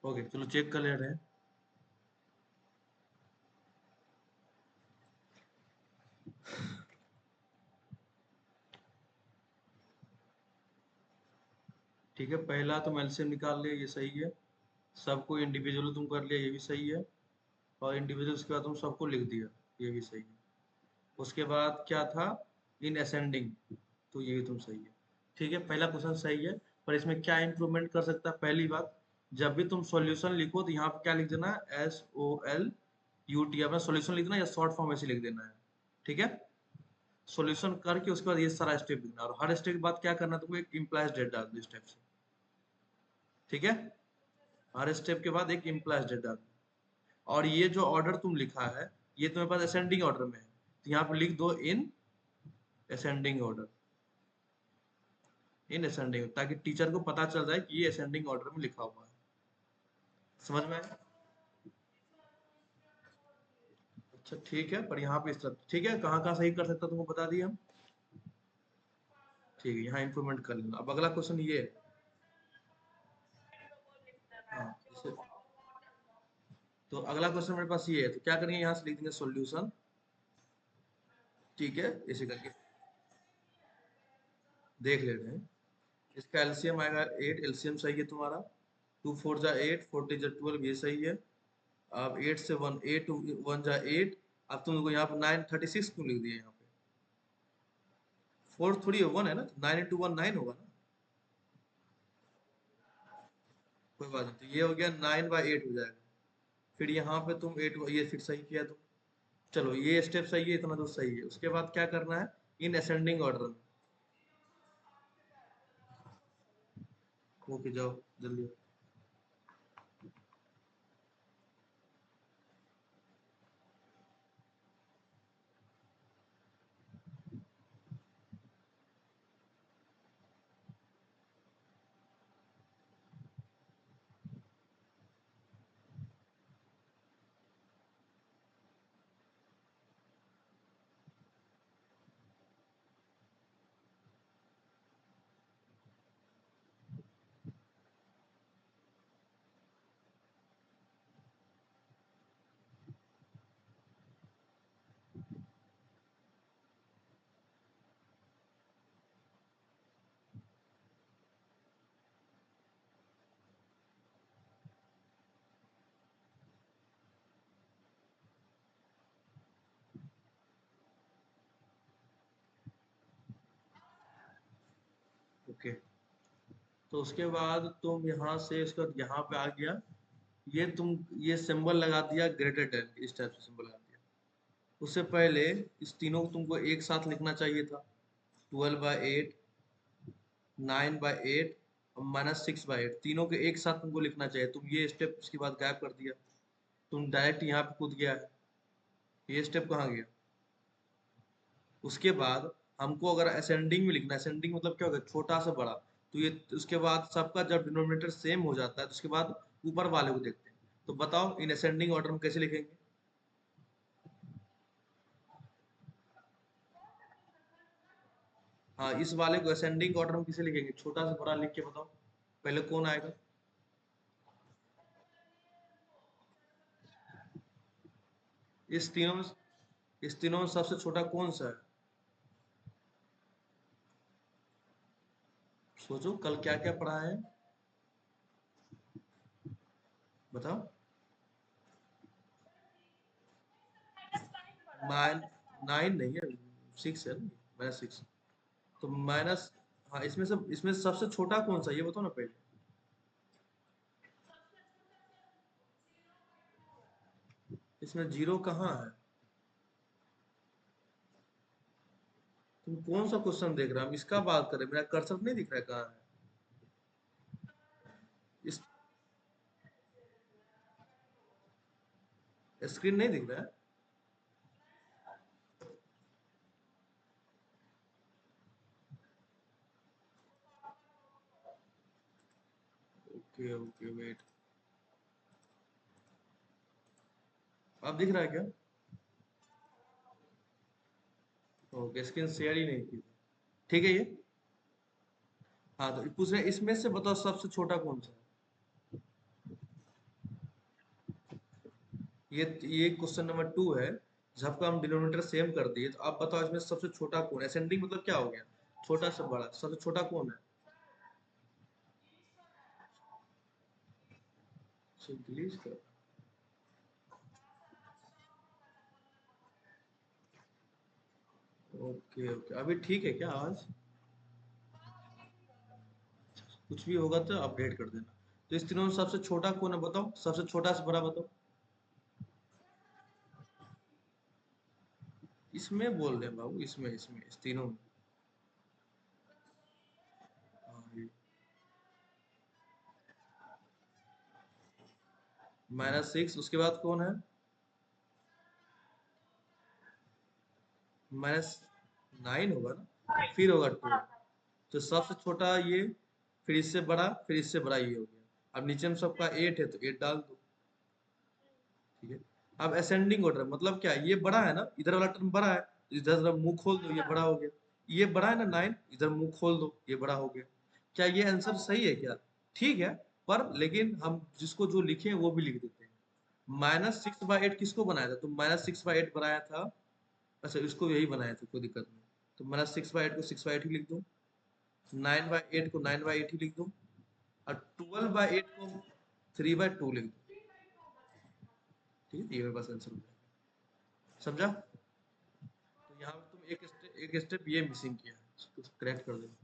Okay चलो check कर ले रहे हैं। ठीक है, पहला तुम एलसीएम निकाल लिया, ये सही है। सबको इंडिविजुअल तुम कर लिया, ये भी सही है। और इंडिविजुअल के बाद तुम सबको लिख दिया, ये भी सही है। उसके बाद क्या था, इन असेंडिंग, तो ये भी तुम सही है। ठीक है, पहला क्वेश्चन सही है। पर इसमें क्या इंप्रूवमेंट कर सकता है, पहली बात, जब भी तुम सॉल्यूशन लिखो तो यहाँ पे क्या लिख देना, SOLUT, अपना सॉल्यूशन लिख देना या शॉर्ट फॉर्म ऐसे लिख देना है। ठीक है, सॉल्यूशन करके उसके बाद ये सारा स्टेप लिखना, और हर स्टेप के बाद क्या करना, तुमको एक इम्प्लाइज डेट डाल दो इस टाइप से। ठीक है, हर स्टेप के बाद एक इम्प्लाइज डेट डाल दो। और ये जो ऑर्डर तुम लिखा है, ये तुम्हारे पास असेंडिंग ऑर्डर में है, तो यहाँ पे लिख दो in ascending order, in ascending, ताकि टीचर को पता चल जाए कि ये असेंडिंग ऑर्डर में लिखा हुआ है। समझ में आया? अच्छा ठीक है, पर यहाँ पे इस तरह ठीक है, कहाँ कहाँ सही कर सकता तुमको बता दिया हम। ठीक है, यहाँ इंप्रूवमेंट कर लेना। अब अगला क्वेश्चन ये है। हाँ, तो अगला क्वेश्चन मेरे पास ये है, तो क्या करेंगे, यहाँ से लिख देंगे सॉल्यूशन। ठीक है, इसे करके देख ले रहे हैं। इसका एलसीएम आएगा 8, एलसीएम सही है तुम्हारा। 2 4 जा 8, 4 जा 12, ये सही है। अब 8 से 1, 8 1 जा 8। अब तुमको यहाँ पे 9 36 क्यों लिख दिया, यहाँ पे 4 थोड़ी 1 है ना, 9 इंटू 1 9 होगा ना। कोई बात नहीं, तो ये हो गया 9/8 हो जाएगा। फिर यहाँ पे तुम 8, ये फिर सही किया तुम। चलो ये स्टेप सही है, इतना तो सही है। उसके बाद क्या करना है, इन असेंडिंग ऑर्डर में। ओके जाओ जल्दी। ओके, तो उसके बाद तुम यहाँ से इसका यहाँ पे आ गया, ये तुम ये सिंबल लगा दिया ग्रेटर देन, इस टाइप से सिंबल लगा दिया। उससे पहले इस तीनों को तुमको एक साथ लिखना चाहिए था, 12/8, 9/8 और -6/8, तीनों के एक साथ तुमको लिखना चाहिए। तुम ये स्टेप उसके बाद गायब कर दिया, तुम डायरेक्ट यहाँ पे कूद गया है। ये स्टेप कहाँ गया? उसके बाद हमको अगर असेंडिंग में लिखना है, असेंडिंग मतलब क्या होगा, छोटा से बड़ा, तो ये उसके बाद सबका जब डिनोमिनेटर सेम हो जाता है तो उसके बाद ऊपर वाले को देखते हैं। तो बताओ इन असेंडिंग ऑर्डर में कैसे लिखेंगे? हाँ, इस वाले को असेंडिंग ऑर्डर में किसे लिखेंगे, छोटा से बड़ा लिख के बताओ, पहले कौन आएगा? इस तीनों में इस तीनों में सबसे छोटा कौन सा है? सोचो कल क्या क्या पढ़ा है, बताओ। 9 नहीं है, 6 है ना, -6। तो माइनस, हाँ, इसमें से सबसे छोटा कौन सा, ये बताओ ना पहले। इसमें जीरो कहाँ है? तुम कौन सा क्वेश्चन देख रहे हो, हम इसका बात करें, मेरा कर्सर नहीं दिख रहा है कहाँ है। इस स्क्रीन नहीं दिख रहा है। ओके ओके वेट, अब दिख रहा है क्या? ओके, स्क्रीन शेयर ही नहीं की। ठीक है ये। हाँ, तो पूछ रहे हैं, इसमें से बताओ सबसे छोटा कौन सा है। ये क्वेश्चन नंबर 2 है। जब हम डिनोमिनेटर सेम कर दिए तो आप बताओ इसमें सबसे छोटा कौन है? असेंडिंग मतलब क्या हो गया? छोटा से बड़ा, सबसे छोटा कौन है? डिलीट कर। ओके ओके, अभी ठीक है क्या आवाज? कुछ भी होगा तो अपडेट कर देना। तो इस तीनों में सबसे छोटा कौन है बताओ, सबसे छोटा से बड़ा बताओ। इसमें बोल रहे हैं बाबू, इसमें इसमें इस तीनों में। -6, उसके बाद कौन है? -9 होगा ना, फिर होगा 2। तो सबसे छोटा ये, फिर इससे बड़ा, फिर इससे बड़ा ये हो गया। अब नीचे में सबका 8 है तो 8 डाल दो। ठीक है। अब असेंडिंग ऑर्डर मतलब क्या? ये बड़ा है ना, इधर वाला टर्म बड़ा है, इधर जरा मुंह खोल दो, ये बड़ा हो गया। ये बड़ा है ना 9, इधर मुंह खोल दो, ये बड़ा हो गया। क्या ये आंसर सही है क्या? ठीक है। पर लेकिन हम जिसको जो लिखे वो भी लिख देते हैं। -6/8 किसको बनाया था? तो -6/8 बनाया था। अच्छा, इसको यही बनाया था, कोई दिक्कत नहीं। तो -6/8 को 6/8 ही लिख दो, 9/8 को 9/8 ही लिख दो, और 12/8 को 3/2 लिख दो। ठीक है, ये मेरे पास आंसर हो जाएगा। समझा? तो यहाँ पे तुम एक स्टेप ये मिसिंग किया है, उसको करेक्ट कर देना।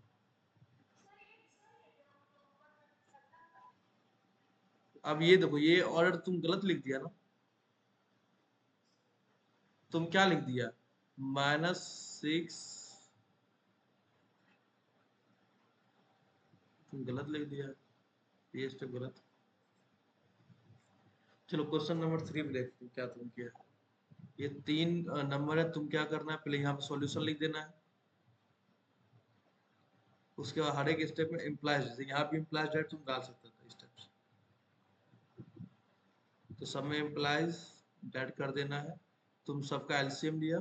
अब ये देखो, ये ऑर्डर तुम गलत लिख दिया ना। तुम क्या लिख दिया? -6, तुम गलत लिख दिया, ये स्टेप गलत। चलो क्वेश्चन नंबर 3 में देखते हैं क्या तुम किया। ये 3 नंबर है, तुम क्या करना है, पहले यहाँ पे सॉल्यूशन लिख देना है। उसके बाद हर एक स्टेप में इम्प्लाइज, जैसे यहाँ भी इम्प्लाइज है तुम डाल सकते थे स्टेप्स। तो सब में इम्प्लाइज डेट कर देना है। तुम सबका एलसीएम लिया।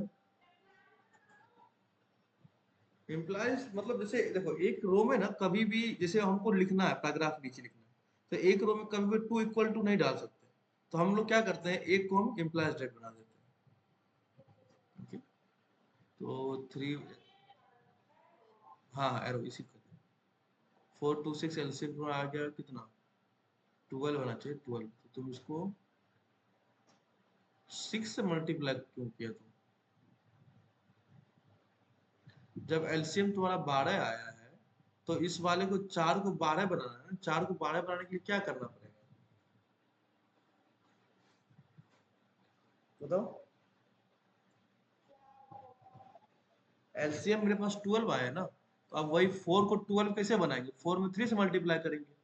इम्प्लाइज मतलब जैसे देखो, एक रो में ना कभी भी जैसे हमको लिखना है, पैराग्राफ नीचे लिखना है, तो एक रो में कभी भी 2 = 2 नहीं डाल सकते। तो हम लोग क्या करते हैं, एक को हम इम्प्लाइज डेट बना देते हैं। ओके। तो 3, हाँ एरो इसी को। 4 2 6 एलसीएम में आ गया कितना? 12 होना चाहिए, 12। तो तुम इसको 6 से मल्टीप्लाई क्यों किया तुम? जब एलसीएम तुम्हारा 12 आया है, तो इस वाले को 4 को 12 बनाना है। 4 को 12 बनाने के लिए क्या करना पड़ेगा बताओ? एलसीएम मेरे पास 12 आया है ना, तो अब वही 4 को 12 कैसे बनाएंगे? 4 में 3 से मल्टीप्लाई करेंगे।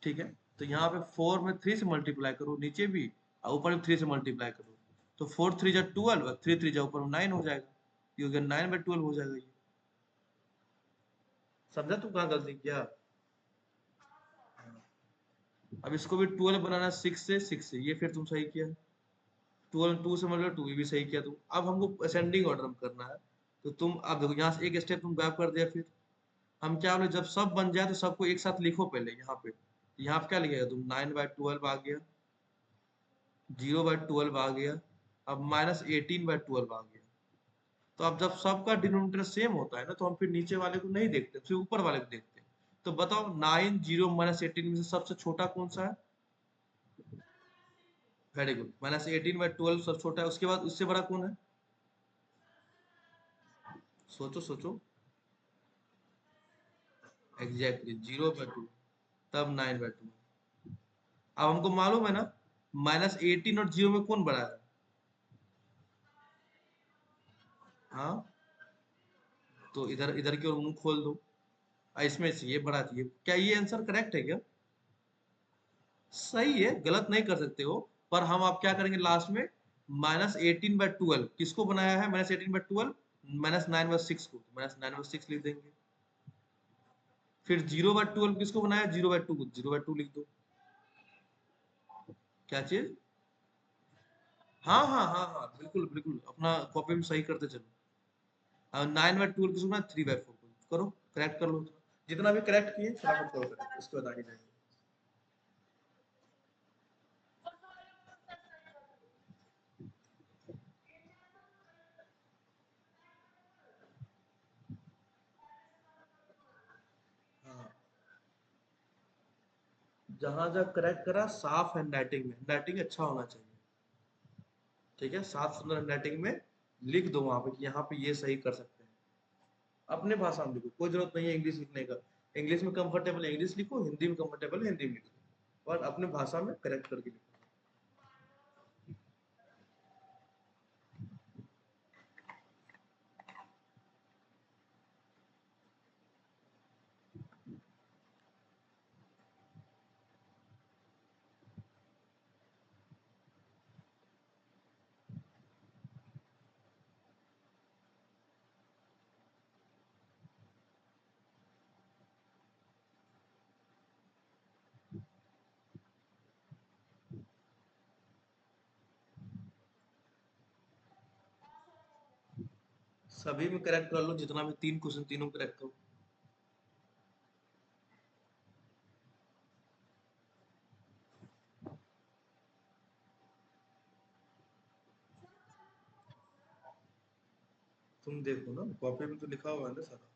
ठीक है। तो यहाँ पे 4 में 3 से मल्टीप्लाई करो नीचे भी, और ऊपर भी 3 से मल्टीप्लाई करो। तो 4 3 जा 12, 3 3 जा ऊपर में 9 हो जाएगा। ये हो गया 9/12 हो जाएगा ये। समझा तू कहाँ गलती किया? अब इसको भी 12 बनाना 6 से, ये फिर तुम सही किया। 12 2 से मतलब 2, ये भी सही किया तुम। अब हमको असेंडिंग ऑर्डर में करना है। तो तुम अब देखो, यहाँ से एक स्टेप तुम गैप कर दिया। फिर हम क्या बोले, जब सब बन जाए तो सबको एक साथ लिखो पहले यहाँ पे। यहाँ पे क्या लिखेगा तुम? 9/12 आ गया, 0/12 आ गया, अब -18/12 आ गया। तो अब जब सबका डिनोमिनेटर सेम होता है ना, तो हम फिर नीचे वाले को नहीं देखते, फिर ऊपर वाले को देखते हैं। तो बताओ 9 0 -18 में से सबसे छोटा कौन सा है? वेरी गुड, -18/12 सबसे छोटा है। उसके बाद उससे बड़ा कौन है? सोचो सोचो। एग्जैक्टली 0/2, तब 9/2। अब हमको मालूम है ना, -18 और 0 में कौन बड़ा है? हाँ, तो इधर इधर की ओर मुंह खोल दो। इसमें से ये बड़ा चाहिए। क्या ये आंसर करेक्ट है क्या? सही है, गलत नहीं कर सकते हो। पर हम आप क्या करेंगे लास्ट में, -18/12 किसको बनाया है? -18/12 -9/6 को, -9/6 लिख देंगे। फिर 0/12 किसको बनाया? 0/2 को, 0/2 लिख दो। क्या चीज? हाँ हाँ हाँ हाँ, बिल्कुल बिल्कुल, अपना कॉपी में सही करते चलो। 9/12 किसको बनाया? 3/4 को। करो, करेक्ट कर लो। जितना भी करेक्ट किए फटाफट करो, करेक्ट, उसके बाद आगे जाएंगे। जहां जहां करेक्ट करा साफ हैंडराइटिंग में, हैंडराइटिंग अच्छा होना चाहिए, ठीक है, साफ सुंदर हैंडराइटिंग में लिख दो वहां पे कि यहाँ पे ये सही कर सकते हैं। अपने भाषा में लिखो, कोई जरूरत नहीं है इंग्लिश लिखने का। इंग्लिश में कंफर्टेबल है इंग्लिश लिखो, हिंदी में कंफर्टेबल है हिंदी में लिखो, और अपने भाषा में करेक्ट करके लिखो। सभी में करेक्ट कर लो, जितना भी 3 क्वेश्चन तीनों करेक्ट करो। तुम देखो ना कॉपी में तो लिखा हुआ है ना सारा।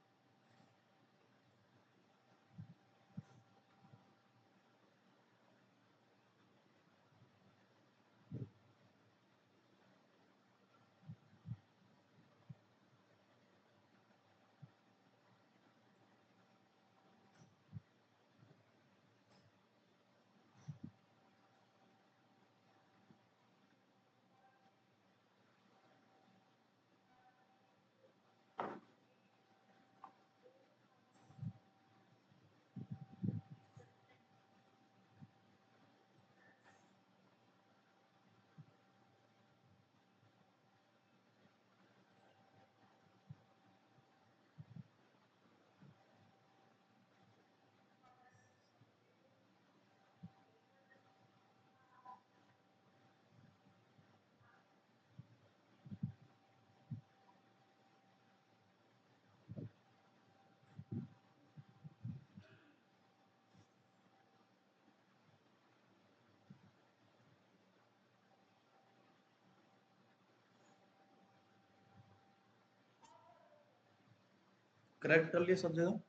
करेक्ट कर लिया सब जगह,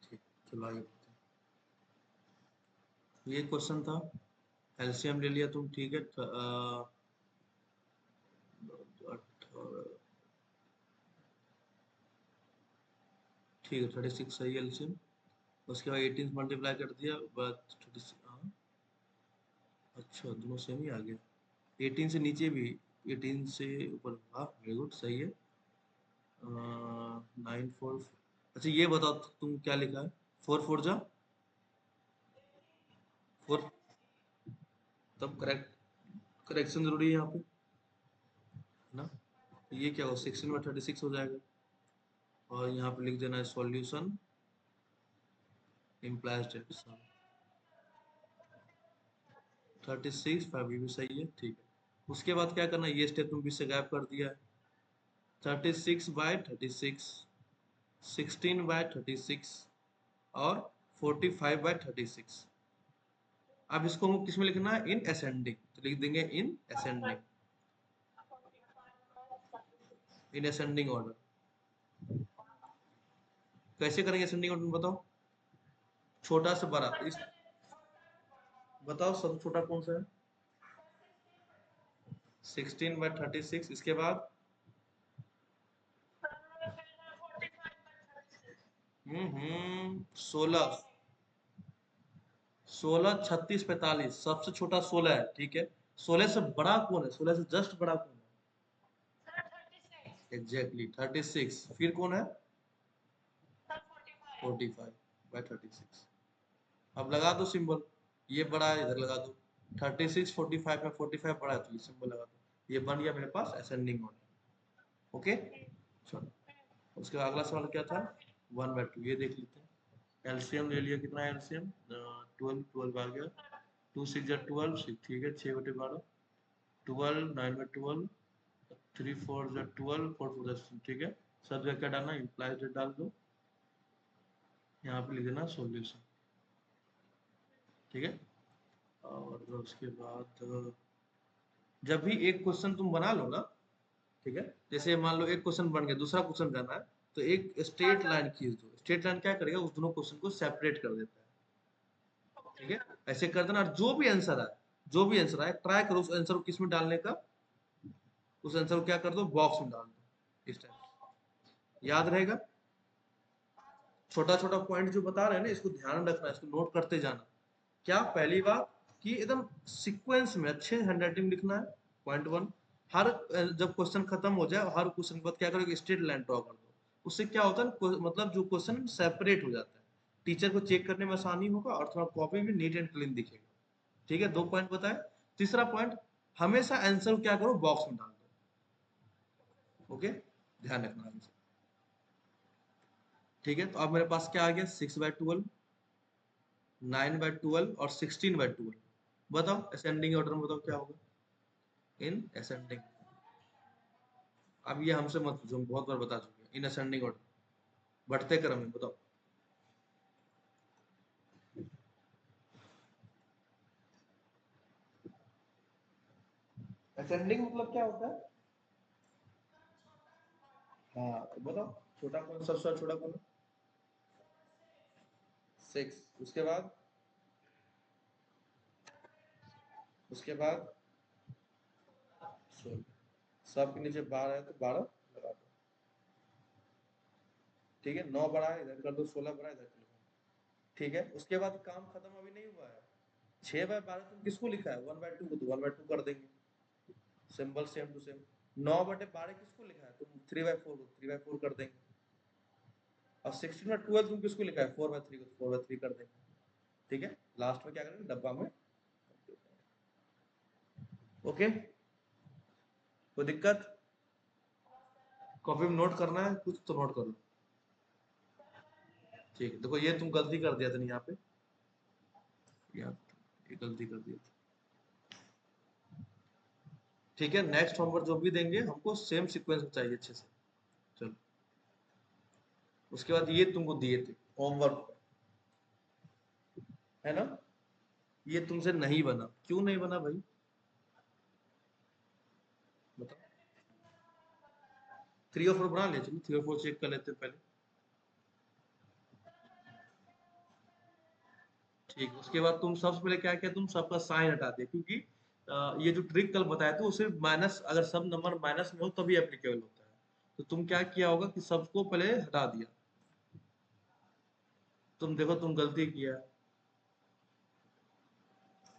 ठीक। चलो आगे बढ़ते हैं। ये क्वेश्चन था, एलसीएम ले लिया तुम, ठीक है। 18, ठीक है 36 सही है एलसीएम। उसके बाद 18 से मल्टीप्लाई कर दिया, बाद 36, हाँ अच्छा दोनों सेम ही आ गया। 18 से नीचे भी, 18 से ऊपर, हाँ वेरी गुड सही है। 9 4, अच्छा ये बताओ तुम क्या लिखा है, 4 4 जा 4, तब करेक्ट, करेक्शन जरूरी है यहाँ पे, है ना। तो ये क्या हो, 16 में 36 हो जाएगा, और यहाँ पे लिख देना है सॉल्यूशन इम्प्लाइज डेट 36 5, ये भी सही है, ठीक है। उसके बाद क्या करना है, ये स्टेप तुम बीच से गायब कर दिया है। 36/36, 16/36 और 45/36। अब इसको हम किस में लिखना है, इन असेंडिंग, तो लिख देंगे in ascending, in ascending order. कैसे करेंगे असेंडिंग ऑर्डर बताओ, छोटा से बड़ा इस, बताओ सब छोटा कौन सा है, 16/36, इसके बाद 16, 16 36 45, सबसे छोटा 16 है, ठीक है। 16 से बड़ा कौन है, 16 से जस्ट बड़ा कौन है, एग्जैक्टली 36, फिर कौन है 45/36। अब लगा दो सिंबल, ये बड़ा है इधर लगा दो, 36 45 में 45 बड़ा है तो ये सिंबल लगा दो, ये बन गया मेरे पास असेंडिंग ऑर्डर। ओके चलो, उसके बाद अगला सवाल क्या था, 1/2, ये देख लेते हैं। एलसीएम ले लिया, कितना है एलसीएम, 12 12 आ गया, 2 6 जा 12, ठीक है, 6/12, 12 9/12, 3 4 जा 12, 4 4 जा, ठीक है। सब जगह क्या डालना, इम्प्लाइज डाल दो, यहाँ पे लिख देना सॉल्यूशन, ठीक है। और उसके बाद जब भी एक क्वेश्चन तुम बना लो ना, ठीक है, जैसे मान लो एक क्वेश्चन बन गया, दूसरा क्वेश्चन करना है, तो एक स्ट्रेट लाइन खींच दो, स्ट्रेट लाइन क्या करेगा, उस दोनों क्वेश्चन को सेपरेट कर देता है, ठीक है, ऐसे कर देना। और जो भी आंसर आए ट्राई करो उस आंसर को किस में डालने का, उस आंसर को क्या कर दो, बॉक्स में डाल दो इस टाइप से। याद रहेगा? छोटा छोटा पॉइंट जो बता रहे हैं ना, इसको ध्यान रखना, इसको नोट करते जाना। क्या, पहली बात कि एकदम सीक्वेंस में अच्छे हैंडराइटिंग लिखना है, पॉइंट वन। हर जब क्वेश्चन खत्म हो जाए, हर क्वेश्चन के बाद क्या करो, स्ट्रेट लाइन ड्रॉ कर दो। उससे क्या होता है ना, मतलब जो क्वेश्चन सेपरेट हो जाता है, टीचर को चेक करने में आसानी होगा और थोड़ा कॉपी भी नीट एंड क्लीन दिखेगा। ठीक है, दो पॉइंट बताए। तीसरा पॉइंट, हमेशा आंसर क्या करो, बॉक्स में डाल दो। ओके, ध्यान रखना आंसर। ठीक है, तो अब मेरे पास क्या आ गया, 6/12, 9/12 और 16/12। बताओ असेंडिंग ऑर्डर में, बताओ क्या होगा इन असेंडिंग। अब ये हमसे मत पूछो, हम बहुत बार बता चुके हैं, इन असेंडिंग ऑर्डर, बढ़ते क्रम में। बताओ असेंडिंग मतलब क्या होता है? हाँ, तो बताओ छोटा कौन, सबसे छोटा कौन है? 6। उसके बाद 16। सब के नीचे 12 है तो 12 लगा दो। ठीक है, 9 बड़ा है, इधर कर दो, 16 बड़ा है, इधर कर दो। ठीक है, उसके बाद काम खत्म अभी नहीं हुआ है। 6/12 तुम किसको लिखा है, 1/2 को, तो 1/2 कर देंगे, सिंबल सेम टू सेम। 9/12 किसको लिखा है, तुम 3/4 को 3/4 कर देंगे। और 16/12 तुम किसको लिखा है, 4/3 को 4/3 कर देंगे। ठीक है, लास्ट में क्या करेंगे, डब्बा में। ओके, कोई दिक्कत? कॉपी में नोट करना है कुछ तो नोट कर लो। ठीक है, देखो ये तुम गलती कर दिया था नहीं यहाँ पे, यार ये गलती कर दिया था। ठीक है, नेक्स्ट होमवर्क जो भी देंगे हमको सेम सीक्वेंस में चाहिए अच्छे से। चलो, उसके बाद ये तुमको दिए थे होमवर्क, है ना? ये तुमसे नहीं बना, क्यों नहीं बना भाई, बताओ। 3 और 4 बना ले, चलो 3 और 4 चेक कर लेते हैं पहले। ठीक, उसके बाद तुम सबसे पहले क्या किया, तुम सबका साइन हटा दिया, क्योंकि ये जो ट्रिक कल बताया था, वो सिर्फ माइनस, अगर सब नंबर माइनस में हो तभी एप्लीकेबल होता है। तो तुम क्या किया होगा कि सबको पहले हटा दिया। तुम देखो, तुम गलती किया,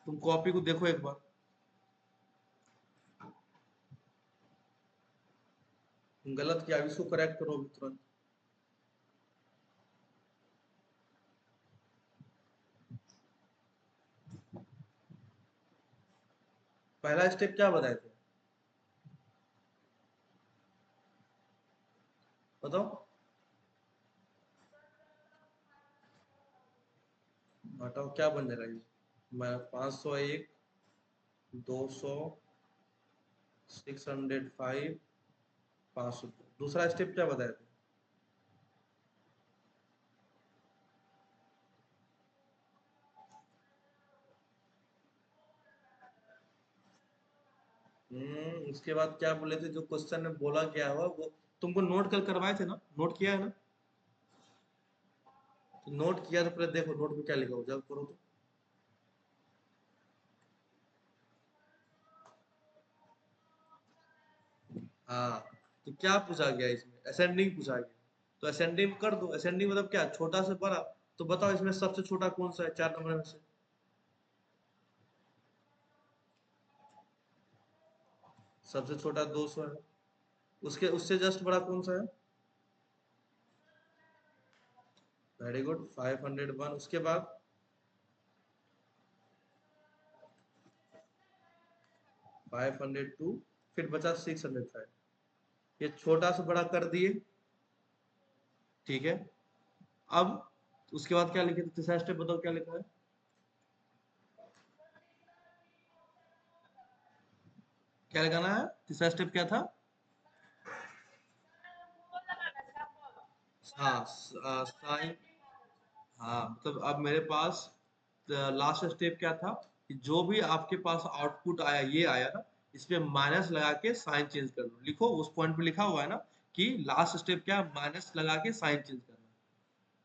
तुम कॉपी को देखो एक बार, तुम गलत किया, अब इसको करेक्ट करो अभी तुरंत। पहला स्टेप क्या बताए थे, बताओ। हटाओ, क्या बन जाएगा ये, मैं 501, 200, 605, 500। दूसरा स्टेप क्या बताए थे? उसके बाद क्या बोले थे, जो क्वेश्चन में बोला गया हुआ वो तुमको नोट कल करवाए थे ना, नोट किया है ना? तो नोट किया तो पहले देखो नोट में क्या लिखा हो, जब करो तो। हाँ, तो क्या पूछा गया इसमें, असेंडिंग पूछा गया। तो असेंडिंग कर दो, असेंडिंग मतलब क्या, छोटा से बड़ा। तो बताओ इसमें सबसे छोटा कौन सा है 4 नंबर में से? सबसे छोटा 200 है। उसके उससे जस्ट बड़ा कौन सा है? Very good, 501। उसके बाद 502, फिर बचा 605। ये छोटा से बड़ा कर दिए। ठीक है, अब उसके बाद क्या लिखे थे, तीसरा स्टेप बताओ क्या लिखा है? क्या लगाना है, तीसरा स्टेप क्या था? हाँ, साइन। हाँ, मतलब अब मेरे पास लास्ट स्टेप क्या था, कि जो भी आपके पास आउटपुट आया, ये आया ना, इस पे माइनस लगा के साइन चेंज कर दो। लिखो, उस पॉइंट पे लिखा हुआ है ना कि लास्ट स्टेप क्या, माइनस लगा के साइन चेंज करना।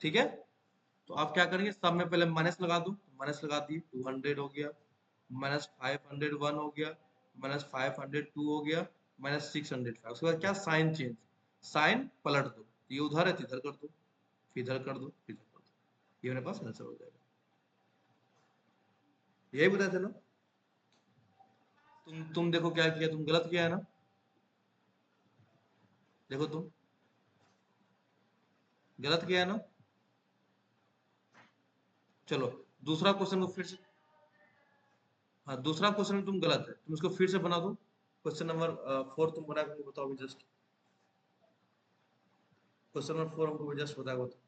ठीक है, तो आप क्या करेंगे, सब में पहले माइनस लगा दो, माइनस लगा दिए, 200 हो गया, -501 हो गया, -502 हो गया, -605। उसके बाद क्या, साइन चेंज, साइन पलट दो, ये उधर है तो इधर कर दो, फिर इधर कर दो, फिर इधर कर दो, ये मेरे पास आंसर हो जाएगा। यही बताए थे ना। तुम देखो क्या किया, तुम गलत किया है ना, देखो तुम गलत किया है ना। चलो दूसरा क्वेश्चन को फिर से, हाँ दूसरा क्वेश्चन तुम गलत है, तुम इसको फिर से बना दो। क्वेश्चन नंबर 4 तुम बना के बताओ जस्ट, क्वेश्चन नंबर 4 हमको जस्ट बताओ तो।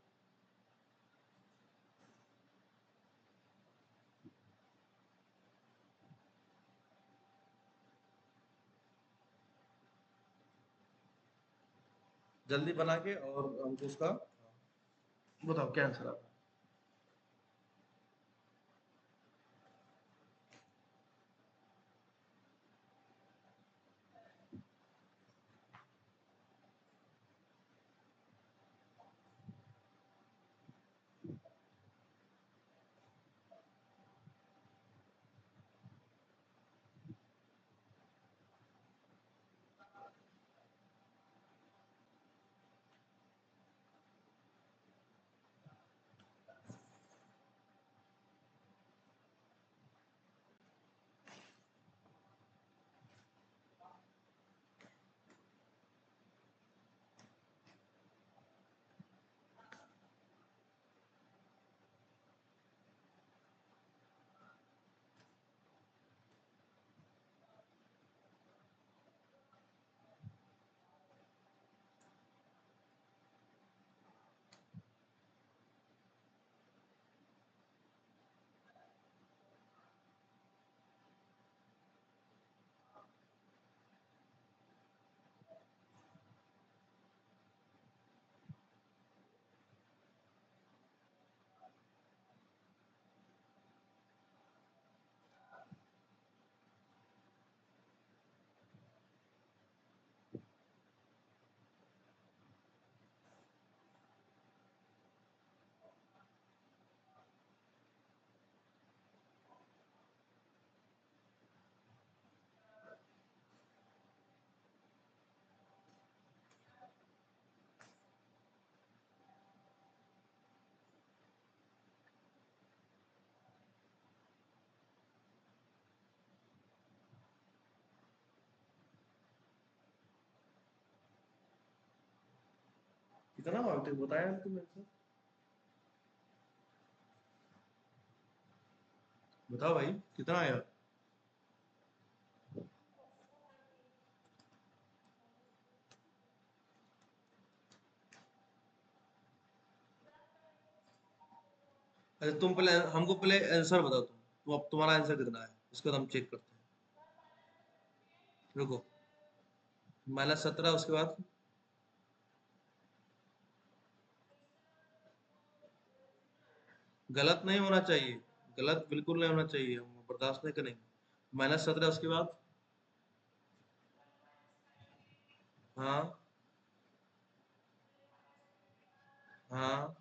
जल्दी बना के और हमको उसका बताओ क्या आंसर आता है। कितना मार्क तक बताया तुमने आंसर, बताओ भाई कितना आया। अच्छा तुम पहले हमको पहले आंसर बताओ, तुम अब तुम्हारा आंसर कितना है, उसके बाद हम चेक करते हैं। रुको, -17 उसके बाद, गलत नहीं होना चाहिए, गलत बिल्कुल नहीं होना चाहिए, हम बर्दाश्त नहीं करेंगे। -17 उसके बाद, हाँ हाँ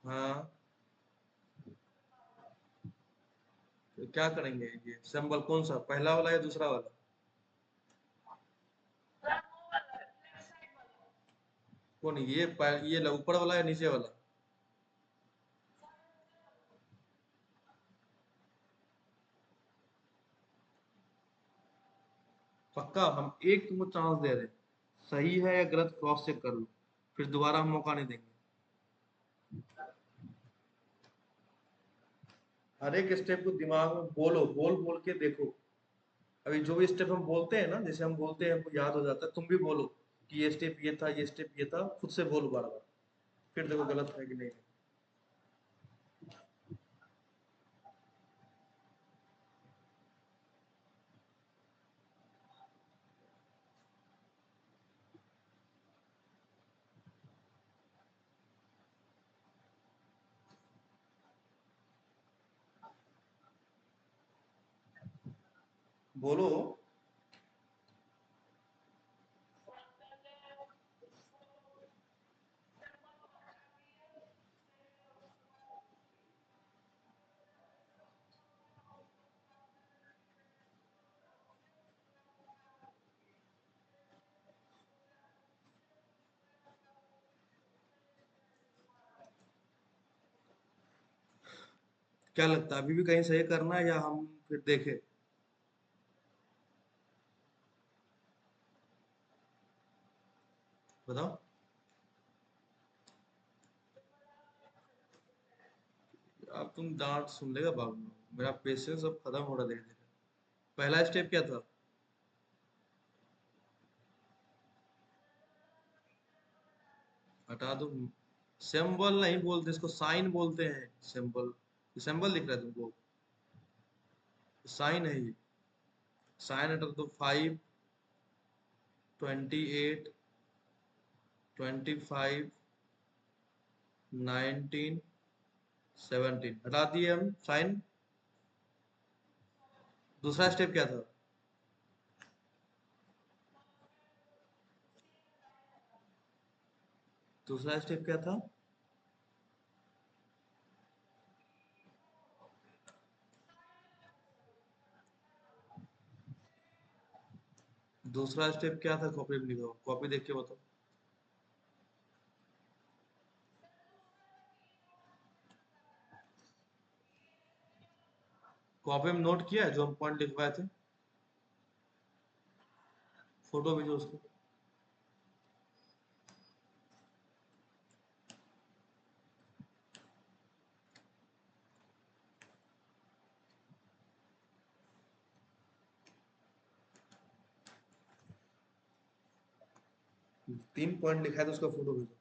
हाँ, तो क्या करेंगे, ये सिंबल कौन सा, पहला वाला या दूसरा वाला। कौन ये ये ऊपर वाला या नीचे वाला। पक्का हम एक तुमको चांस दे रहे हैं, सही है या गलत क्रॉस चेक कर लो, फिर दोबारा हम मौका नहीं देंगे। हर एक स्टेप को दिमाग में बोलो, बोल बोल के देखो। अभी जो भी स्टेप हम बोलते हैं ना, जैसे हम बोलते हैं हमको याद हो जाता है, तुम भी बोलो कि ये स्टेप ये था, ये स्टेप ये था, खुद से बोलो बार बार, फिर देखो गलत है कि नहीं है। बोलो। क्या लगता है अभी भी कहीं सही करना है या हम फिर देखें? बताओ। अब तुम डांट सुन लेगा बाबू, मेरा पेशेंस अब खत्म हो रहा है धीरे धीरे। पहला स्टेप क्या था? हटा दो। सिंबल नहीं बोलते इसको, साइन बोलते हैं। सिंबल, सिंबल दिख रहा है तुमको? साइन है ये। साइन हटा दो। 5, 28, 25, 19, 17 हटा दिए हम साइन। दूसरा स्टेप क्या था? दूसरा स्टेप क्या था? दूसरा स्टेप क्या था? कॉपी में लिखा, कॉपी देख के बताओ। कॉपी में नोट किया है जो हम पॉइंट लिखवाए थे? फोटो भेजो उसको। 3 पॉइंट लिखा है तो उसका फोटो भेजो।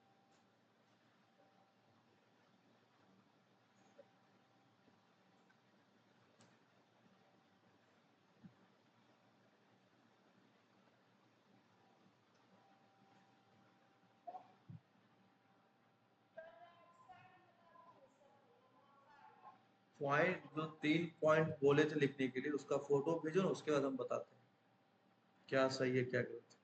पॉइंट जो 3 पॉइंट बोले थे लिखने के लिए, उसका फोटो भेजो ना, उसके बाद हम बताते हैं क्या सही है क्या गलत है।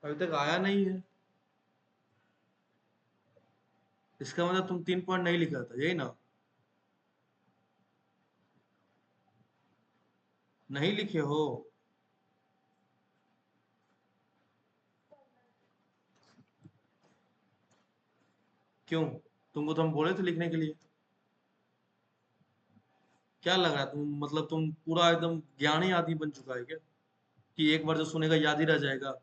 अभी तक आया नहीं है, इसका मतलब तुम 3 पॉइंट नहीं लिखा था, यही ना? नहीं लिखे हो? क्यों? तुमको तो हम बोले थे लिखने के लिए। क्या लग रहा है तुम, मतलब तुम पूरा एकदम ज्ञानी आदमी बन चुका है क्या, कि एक बार जो सुनेगा याद ही रह जाएगा?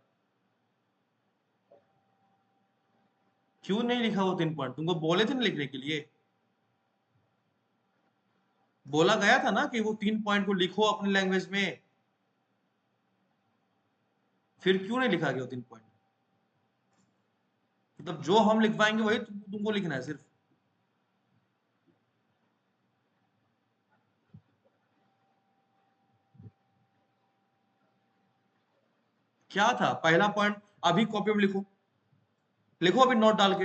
क्यों नहीं लिखा वो 3 पॉइंट? तुमको बोले थे ना लिखने के लिए। बोला गया था ना कि वो 3 पॉइंट को लिखो अपनी लैंग्वेज में। फिर क्यों नहीं लिखा गया वो 3 पॉइंट? मतलब जो हम लिखवाएंगे वही तुमको लिखना है सिर्फ? क्या था पहला पॉइंट? अभी कॉपी में लिखो, लिखो अभी नोट डाल के।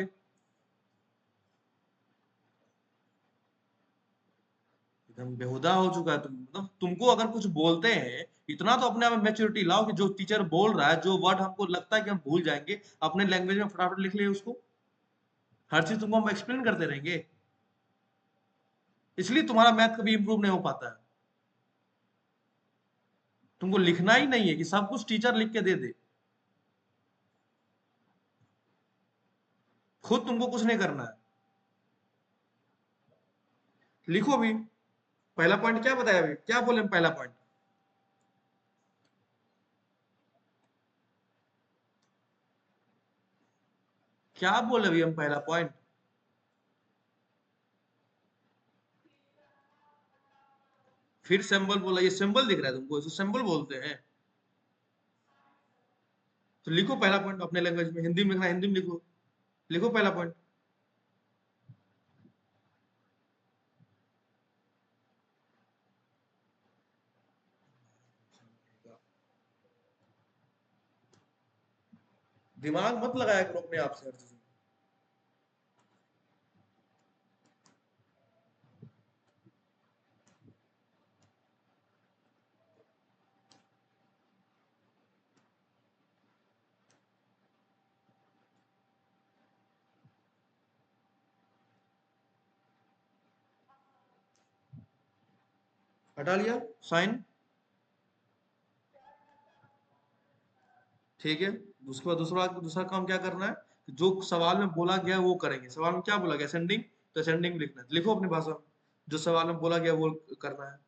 एकदम बेहुदा हो चुका है तुम, मतलब तुमको अगर कुछ बोलते हैं, इतना तो अपने आप में मैच्योरिटी लाओ कि जो टीचर बोल रहा है, जो वर्ड हमको लगता है कि हम भूल जाएंगे, अपने लैंग्वेज में फटाफट लिख लिए उसको। हर चीज तुमको हम एक्सप्लेन करते रहेंगे, इसलिए तुम्हारा मैथ कभी इंप्रूव नहीं हो पाता है। तुमको लिखना ही नहीं है कि सब कुछ टीचर लिख के दे दे, खुद तुमको कुछ नहीं करना है। लिखो भी। पहला पॉइंट क्या बताया अभी, क्या बोले हम पहला पॉइंट? क्या बोले अभी हम पहला पॉइंट? फिर सिंबल बोला, ये सिंबल दिख रहा है तुमको, इसे सिंबल बोलते हैं। तो लिखो पहला पॉइंट अपने लैंग्वेज में, हिंदी में लिखना हिंदी में लिखो। लिखो पहला पॉइंट। दिमाग मत लगाया करो अपने आप से हर चीज में। हटा लिया साइन, ठीक है। उसके बाद दूसरा दूसरा काम क्या करना है, जो सवाल में बोला गया है वो करेंगे। सवाल में क्या बोला गया, असेंडिंग, तो असेंडिंग लिखना है, लिखो अपनी भाषा में जो सवाल में बोला गया वो करना है।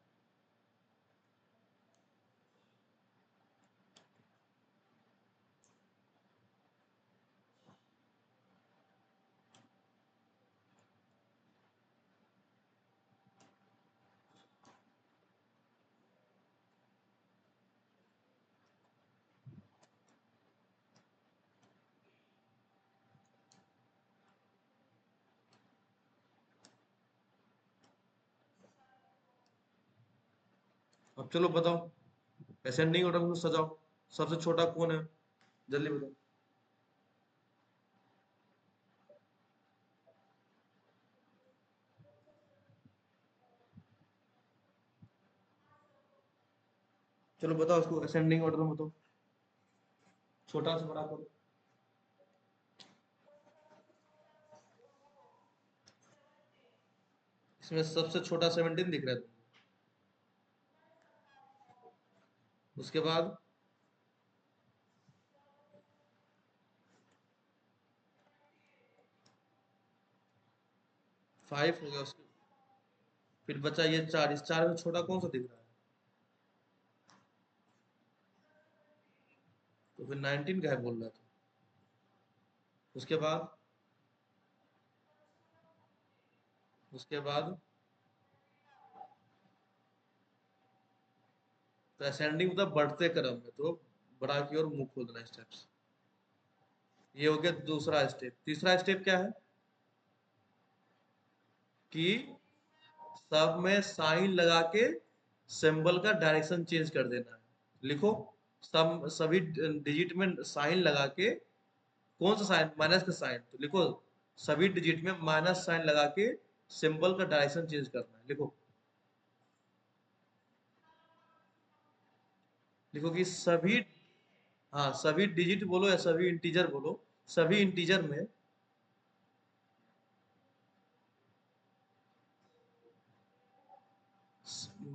अब चलो बताओ, असेंडिंग ऑर्डर में सजाओ, सबसे छोटा कौन है, जल्दी बताओ। चलो बताओ उसको असेंडिंग ऑर्डर में बताओ, छोटा से बड़ा करो। इसमें सबसे छोटा 17 दिख रहा है तुमको। उसके बाद 5 हो गया उसके, फिर बचा ये 4, इस 4 में छोटा कौन सा दिख रहा है, तो फिर 19 का है बोल रहा था। उसके बाद उसके बाद तो असेंडिंग मतलब बढ़ते क्रम में, तो बड़ा की ओर मुंह खोलना स्टेप्स। ये हो गया दूसरा स्टेप। तीसरा स्टेप क्या है कि सब में साइन लगा के सिंबल का डायरेक्शन चेंज कर देना है। लिखो, सब सभी डिजिट में साइन लगा के, कौन सा साइन, माइनस का साइन, तो लिखो सभी डिजिट में माइनस साइन लगा के सिंबल का डायरेक्शन चेंज करना है। लिखो, लिखो कि सभी, हाँ सभी डिजिट बोलो या सभी इंटीजर बोलो, सभी इंटीजर में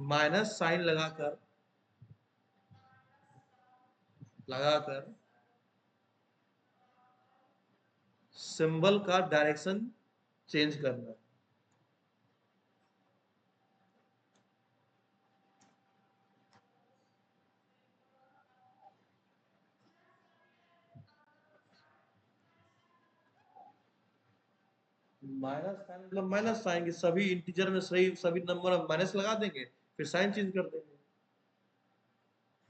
माइनस साइन लगाकर सिंबल का डायरेक्शन चेंज करना है। माइनस साइन मतलब माइनस साइन की सभी इंटीजर में सही सभी नंबर में माइनस लगा देंगे, फिर साइन चेंज कर देंगे,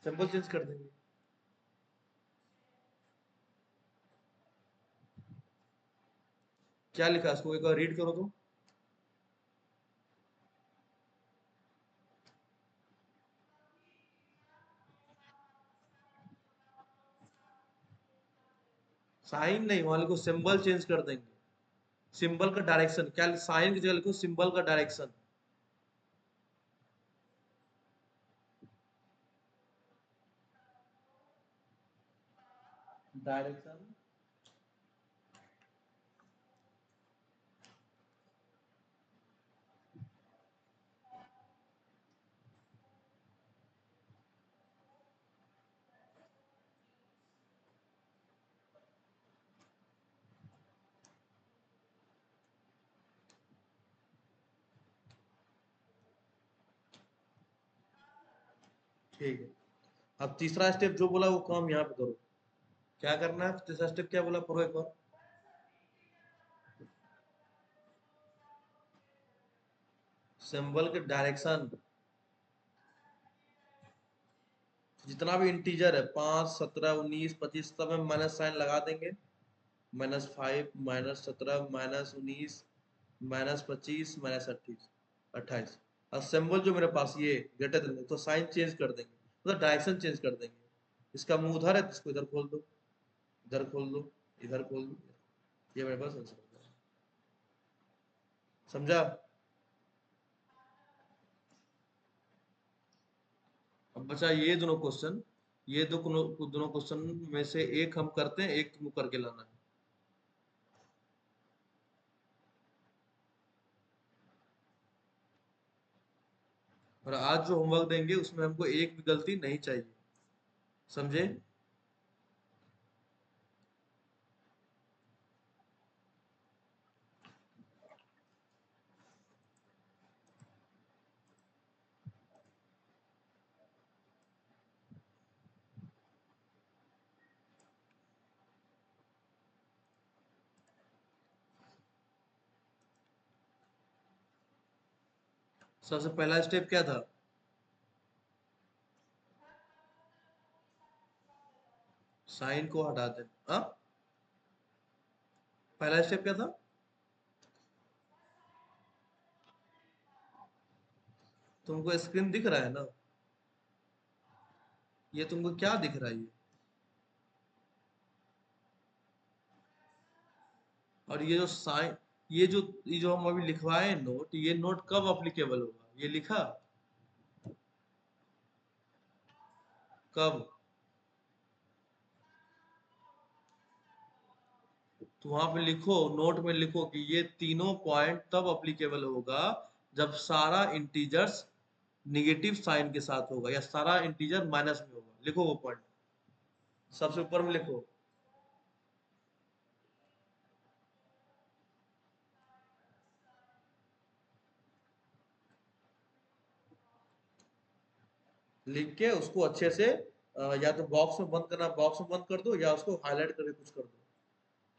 सिंबल चेंज कर देंगे। क्या लिखा है इसको एक बार रीड करो तो। साइन नहीं, वहां लिखो सिंबल चेंज कर देंगे, सिंबल का डायरेक्शन, क्या साइन की जगह लिखो सिंबल का डायरेक्शन। डायरेक्शन, ठीक है। अब तीसरा स्टेप जो बोला वो काम यहाँ पे करो। क्या करना है, तीसरा स्टेप क्या बोला, पढ़ो एक बार। सिंबल के डायरेक्शन, जितना भी इंटीजर है 5, 17, 19, 25, सब में माइनस साइन लगा देंगे। -5, -17, -19, -25, -28। और सिंबल जो मेरे पास ये ग्रेटर देन, तो साइन चेंज कर देंगे, मतलब डायरेक्शन चेंज कर देंगे। इसका मुंह उधर है तो इसको इधर खोल दो, इधर खोल दो, इधर खोल दो, ये मेरे पास आंसर होगा। समझा? अब बचा ये दोनों क्वेश्चन, ये दोनों क्वेश्चन में से एक हम करते हैं, एक तुमको करके लाना है। और आज जो होमवर्क देंगे उसमें हमको एक भी गलती नहीं चाहिए, समझे? सबसे पहला स्टेप क्या था? साइन को हटा दे। हाँ, पहला स्टेप क्या था? तुमको स्क्रीन दिख रहा है ना? ये तुमको क्या दिख रहा है ये? और ये जो साइन, ये जो हम अभी लिखवाए नोट, ये नोट कब अप्लीकेबल होगा, ये लिखा कब? तो वहां पे लिखो, नोट में लिखो कि ये तीनों पॉइंट तब अप्लीकेबल होगा जब सारा इंटीजर्स निगेटिव साइन के साथ होगा, या सारा इंटीजर माइनस में होगा। लिखो वो पॉइंट, सबसे ऊपर में लिखो। लिख के उसको अच्छे से या तो बॉक्स में बंद करना, बॉक्स में बंद कर दो, या उसको हाईलाइट करके कुछ कर दो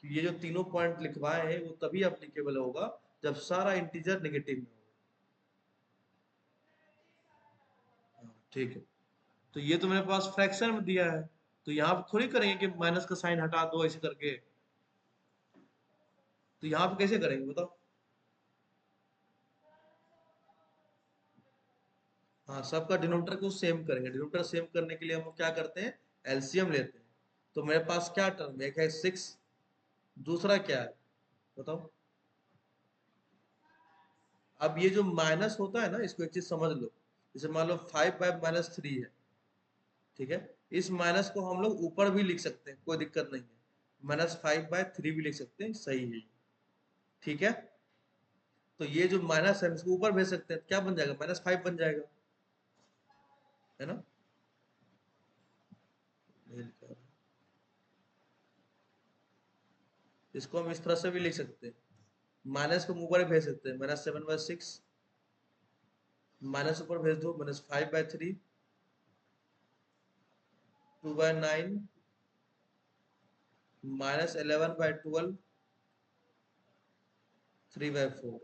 कि ये जो तीनों पॉइंट लिखवाए हैं वो तभी अप्लीकेबल होगा जब सारा इंटीजर नेगेटिव में होगा। हाँ, ठीक है। तो ये तो मेरे पास फ्रैक्शन में दिया है, तो यहाँ पे थोड़ी करेंगे कि माइनस का साइन हटा दो ऐसे करके। तो यहाँ पे कैसे करेंगे बताओ? हाँ, सबका डिनोमिनेटर को सेम करेंगे। डिनोमिनेटर सेम करने के लिए हम लोग क्या करते हैं, एलसीएम लेते हैं। तो मेरे पास क्या टर्म, एक है 6, दूसरा क्या है बताओ? अब ये जो माइनस होता है ना, इसको एक चीज समझ लो। जैसे मान लो 5/-3 है, ठीक है? इस माइनस को हम लोग ऊपर भी लिख सकते हैं, कोई दिक्कत नहीं है। -5/3 भी लिख सकते हैं, सही है, ठीक है? तो ये जो माइनस है इसको ऊपर भेज सकते हैं, क्या बन जाएगा, -5 बन जाएगा, है ना? ये लिखा है। इसको हम इस तरह से भी लिख सकते हैं, माइनस को ऊपर भेज सकते हैं, -7/6, माइनस ऊपर भेज दो, -5/3, 2/9, -11/12, 3/4,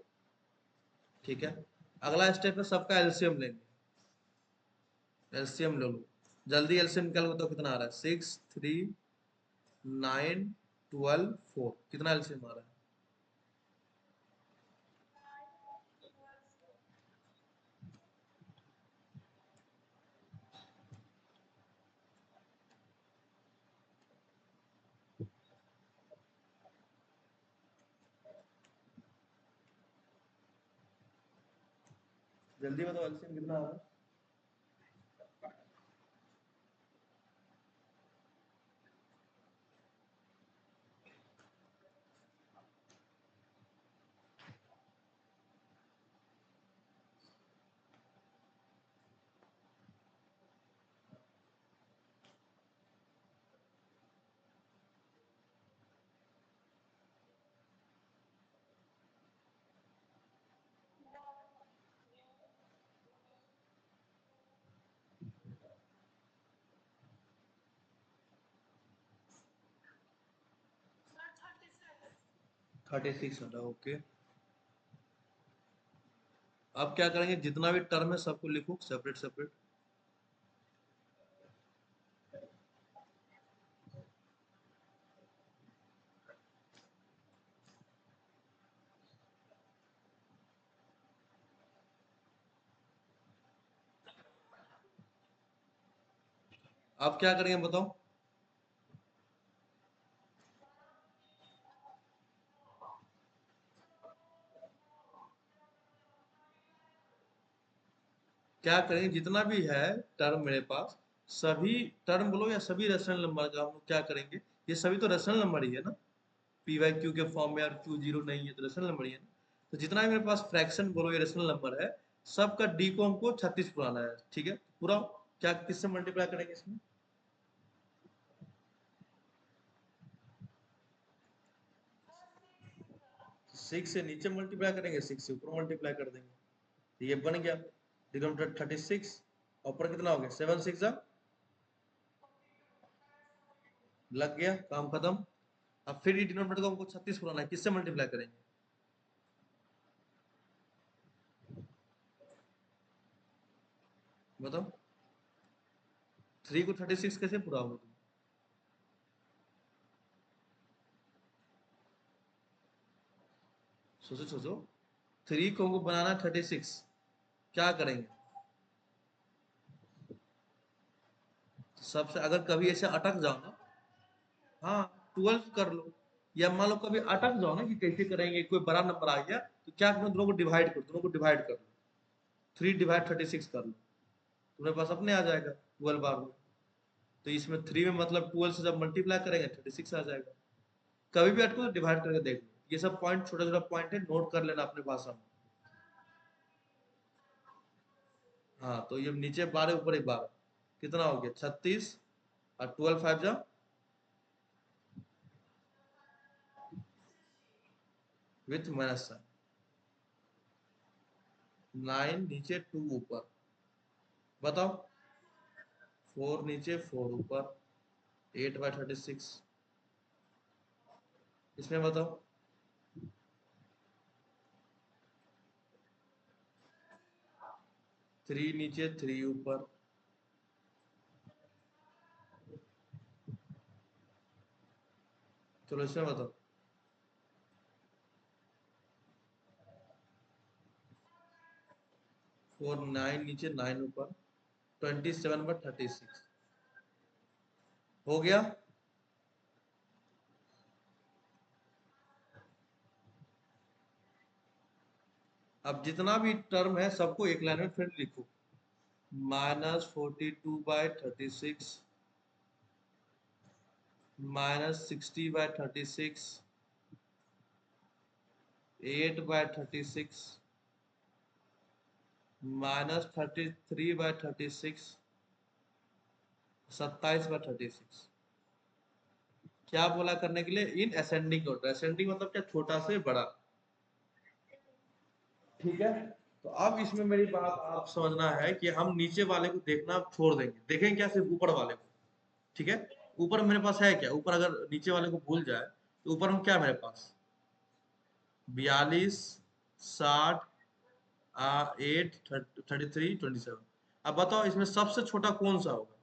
ठीक है? अगला स्टेप है सबका एलसीएम लेंगे। एलसीएम ले लो, जल्दी एलसीएम निकालो तो कितना आ रहा है, 6, 3, 9, 12, 4, कितना एलसीएम आ रहा है? जल्दी बताओ एलसीएम कितना आ रहा है? थर्टी सिक्स हटा, ओके। अब क्या करेंगे, जितना भी टर्म है सबको लिखो सेपरेट सेपरेट। अब क्या करेंगे बताओ? क्या करेंगे, जितना भी है टर्म मेरे पास, सभी टर्म बोलो या सभी रेशनल नंबर का हम लोग क्या करेंगे, ये सभी तो रेशनल नंबर ही है ना, पी वाई क्यू के फॉर्म में, और क्यू जीरो नहीं है तो रेशनल नंबर ही है ना। तो जितना भी मेरे पास फ्रैक्शन बोलो ये रेशनल नंबर है, सबका डी को हमको 36 पुराना है, ठीक है पूरा। क्या किससे मल्टीप्लाई करेंगे इसमें, 6 से नीचे मल्टीप्लाई करेंगे, 6 से ऊपर मल्टीप्लाई कर देंगे, तो ये बन गया डिनोमिनेटर 36, ऊपर कितना हो गया 7 6 लग गया, काम खत्म। अब फिर ये डिनोमिनेटर को हमको 36 पुराना है, किससे मल्टीप्लाई करेंगे, बताओ। 3 को 36 कैसे पूरा होगा तुम, सोचो सोचो। 3 को हमको बनाना 36, क्या करेंगे, सबसे अगर कभी ऐसे अटक जाओ ना, हाँ 12 कर लो, या मान लो कभी अटक जाओ ना कि कैसे करेंगे, कोई बड़ा नंबर आ गया तो क्या करो, दोनों को डिवाइड कर, दोनों को डिवाइड कर लो, 3 डिवाइड 36 कर लो, तुम्हारे पास अपने आ जाएगा 12 बार में। तो इसमें 3 में मतलब 12 से जब मल्टीप्लाई करेंगे 36 आ जाएगा। कभी भी अटको तो डिवाइड करके देख लो, ये सब पॉइंट छोटा छोटा पॉइंट है, नोट कर लेना अपने भाषा में। हाँ तो ये नीचे 12 ऊपर ही 12, कितना हो गया 36, और 12 5 जा, विथ माइनस साइन, 9 नीचे 2 ऊपर, बताओ 4 नीचे 4 ऊपर, 8/36, इसमें बताओ, 3 नीचे 3 ऊपर, चलो इसमें बताओ, 4 9 नीचे 9 ऊपर, 27/36 हो गया। अब जितना भी टर्म है सबको एक लाइन में फिर लिखो, -42/36, -60/36, 8/36, -33/36, 27/36। क्या बोला करने के लिए, इन असेंडिंग ऑर्डर, असेंडिंग मतलब क्या, छोटा से बड़ा, ठीक है। तो अब इसमें मेरी बात आप समझना है कि हम नीचे वाले को देखना छोड़ देंगे, देखेंगे क्या सिर्फ ऊपर वाले को, ठीक है। ऊपर मेरे पास है क्या, ऊपर अगर नीचे वाले को भूल जाए तो ऊपर हम क्या, मेरे पास 42 60 8 33 27। अब बताओ इसमें सबसे छोटा कौन सा होगा।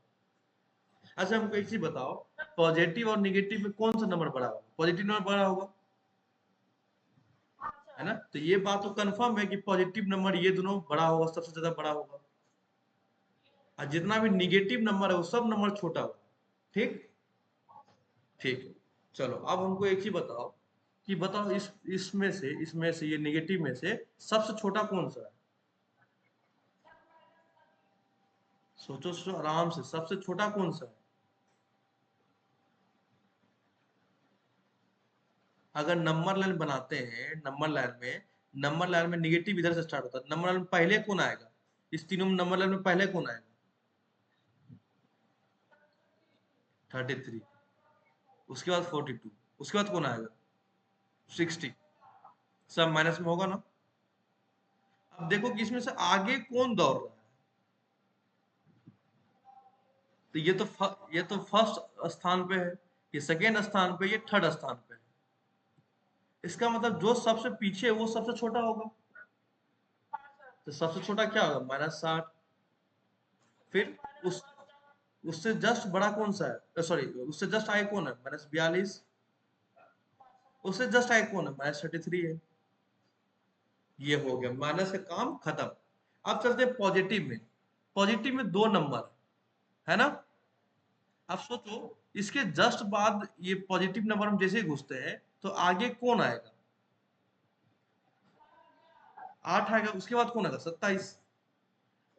अच्छा हमको एक चीज बताओ, पॉजिटिव और निगेटिव में कौन सा नंबर बड़ा होगा, पॉजिटिव नंबर बड़ा होगा, है ना। तो ये बात तो कंफर्म है कि पॉजिटिव नंबर ये दोनों बड़ा होगा, सबसे ज्यादा बड़ा होगा, और जितना भी निगेटिव नंबर है वो सब नंबर छोटा होगा, ठीक। ठीक है, चलो अब हमको एक चीज बताओ, कि बताओ इसमें से ये निगेटिव में से सबसे छोटा कौन सा है, सोचो सोचो आराम से, सबसे छोटा कौन सा है। अगर नंबर लाइन बनाते हैं, नंबर लाइन में निगेटिव इधर से स्टार्ट होता है, नंबर लाइन में पहले कौन आएगा, इस तीनों में नंबर लाइन में पहले कौन आएगा, 33, उसके बाद 42, उसके बाद कौन आएगा 60, सब माइनस में होगा ना। अब देखो कि इसमें से आगे कौन दौड़ रहा है, तो ये तो फर्स्ट स्थान पे है, ये सेकेंड स्थान पे, ये थर्ड स्थान पे है, इसका मतलब जो सबसे पीछे है वो सबसे छोटा होगा, तो सबसे छोटा क्या होगा -60, फिर उस उससे जस्ट बड़ा कौन सा है, सॉरी उससे जस्ट आगे कौन है -42, उससे जस्ट आगे कौन है -33 है, ये हो गया माइनस का काम खत्म। अब चलते हैं पॉजिटिव में, पॉजिटिव में दो नंबर है ना। अब सोचो इसके जस्ट बाद ये पॉजिटिव नंबर हम जैसे ही घुसते हैं तो आगे कौन आएगा, 8 आएगा, उसके बाद कौन आएगा 27,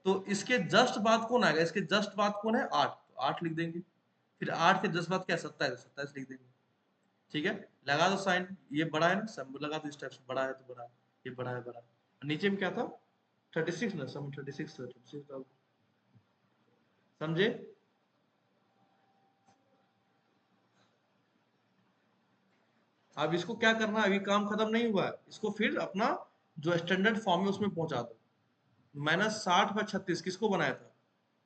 तो इसके जस्ट बाद कौन आएगा, इसके जस्ट बाद कौन है, 8, तो 8 लिख देंगे। फिर 8 के जस्ट बाद क्या, 27, 27 लिख देंगे। ठीक है, लगा दो साइन, ये बड़ा है ना, सब लगा दो इस टाइप से, बड़ा है तो बड़ा, ये बड़ा है बड़ा। नीचे में क्या था, 36 ना, सम 36 था, 36 समझे। अब इसको क्या करना है, अभी काम खत्म नहीं हुआ है, इसको फिर अपना जो स्टैंडर्ड फॉर्म है उसमें पहुंचा दो। -60/36 किसको बनाया था,